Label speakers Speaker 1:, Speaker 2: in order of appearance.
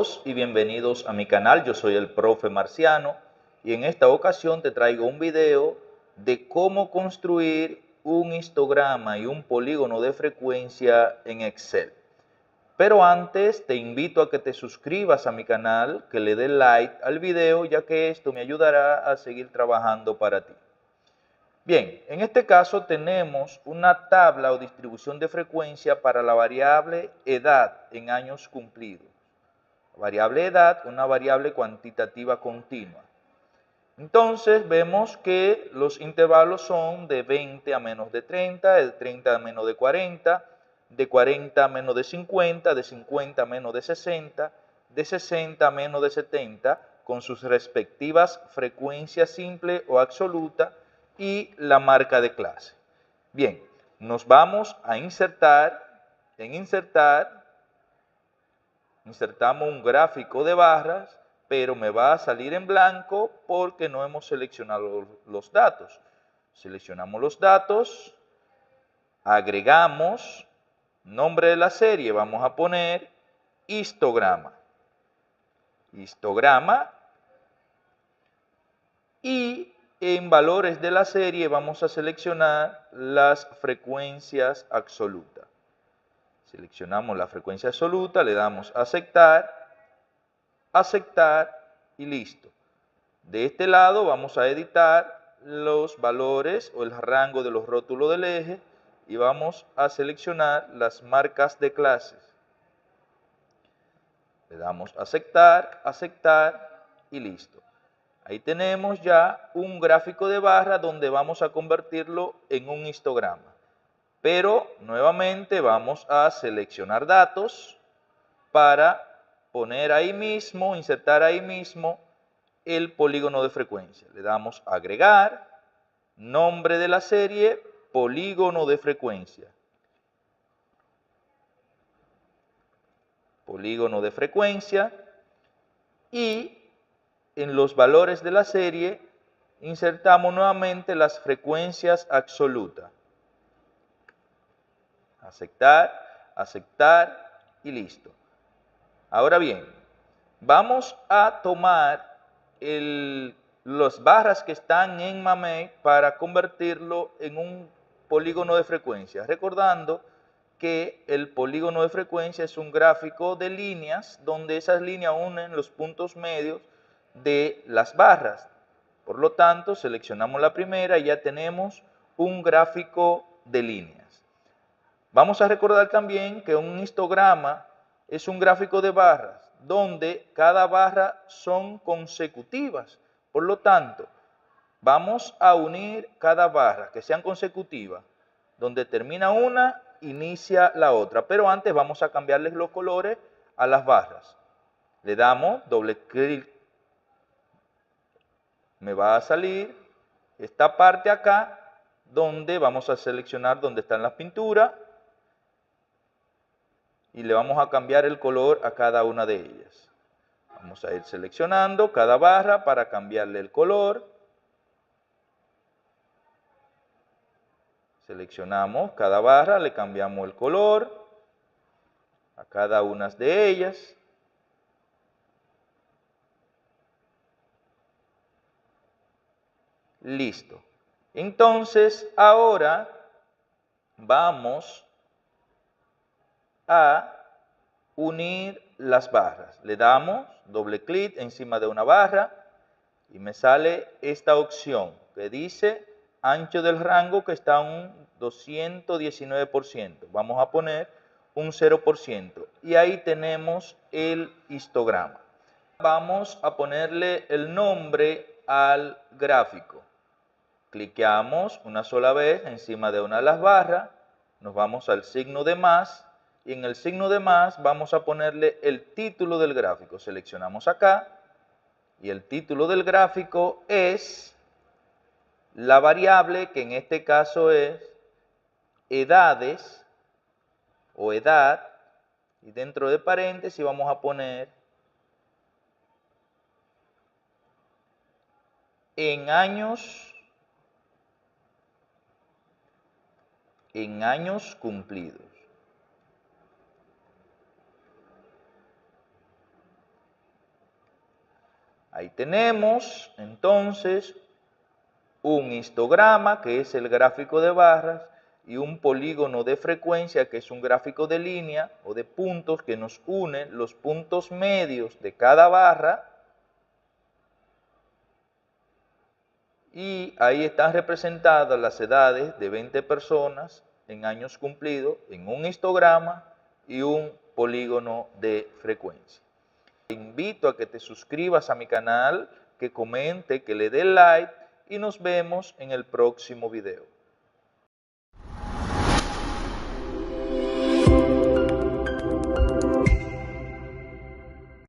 Speaker 1: todos y bienvenidos a mi canal. Yo soy el profe Marciano y en esta ocasión te traigo un video de cómo construir un histograma y un polígono de frecuencia en Excel. Pero antes te invito a que te suscribas a mi canal, que le des like al video, ya que esto me ayudará a seguir trabajando para ti. Bien, en este caso tenemos una tabla o distribución de frecuencia para la variable edad en años cumplidos. Variable edad, una variable cuantitativa continua. Entonces vemos que los intervalos son de 20 a menos de 30, de 30 a menos de 40, de 40 a menos de 50, de 50 a menos de 60, de 60 a menos de 70, con sus respectivas frecuencias simple o absoluta y la marca de clase. Bien, nos vamos a insertar. En insertar, insertamos un gráfico de barras, pero me va a salir en blanco porque no hemos seleccionado los datos. Seleccionamos los datos, agregamos nombre de la serie, vamos a poner histograma. Histograma, y en valores de la serie vamos a seleccionar las frecuencias absolutas. Seleccionamos la frecuencia absoluta, le damos a aceptar, aceptar y listo. De este lado vamos a editar los valores o el rango de los rótulos del eje y vamos a seleccionar las marcas de clases. Le damos a aceptar, aceptar y listo. Ahí tenemos ya un gráfico de barra donde vamos a convertirlo en un histograma. Pero nuevamente vamos a seleccionar datos para poner ahí mismo, insertar ahí mismo el polígono de frecuencia. Le damos a agregar, nombre de la serie, polígono de frecuencia. Polígono de frecuencia, y en los valores de la serie insertamos nuevamente las frecuencias absolutas. Aceptar, aceptar y listo. Ahora bien, vamos a tomar las barras que están en MAME para convertirlo en un polígono de frecuencia. Recordando que el polígono de frecuencia es un gráfico de líneas donde esas líneas unen los puntos medios de las barras. Por lo tanto, seleccionamos la primera y ya tenemos un gráfico de líneas. Vamos a recordar también que un histograma es un gráfico de barras donde cada barra son consecutivas. Por lo tanto, vamos a unir cada barra que sean consecutivas. Donde termina una, inicia la otra. Pero antes vamos a cambiarles los colores a las barras. Le damos doble clic. Me va a salir esta parte acá donde vamos a seleccionar donde están las pinturas y le vamos a cambiar el color a cada una de ellas. Vamos a ir seleccionando cada barra para cambiarle el color. Seleccionamos cada barra, le cambiamos el color a cada una de ellas. Listo. Entonces, ahora vamos a unir las barras. Le damos doble clic encima de una barra y me sale esta opción que dice ancho del rango, que está un 219%. Vamos a poner un 0% y ahí tenemos el histograma. Vamos a ponerle el nombre al gráfico. Cliqueamos una sola vez encima de una de las barras, nos vamos al signo de más y en el signo de más vamos a ponerle el título del gráfico. Seleccionamos acá y el título del gráfico es la variable que en este caso es edades o edad, y dentro de paréntesis vamos a poner en años cumplidos. Ahí tenemos entonces un histograma, que es el gráfico de barras, y un polígono de frecuencia, que es un gráfico de línea o de puntos que nos une los puntos medios de cada barra. Y ahí están representadas las edades de 20 personas en años cumplidos en un histograma y un polígono de frecuencia. Te invito a que te suscribas a mi canal, que comente, que le dé like y nos vemos en el próximo video.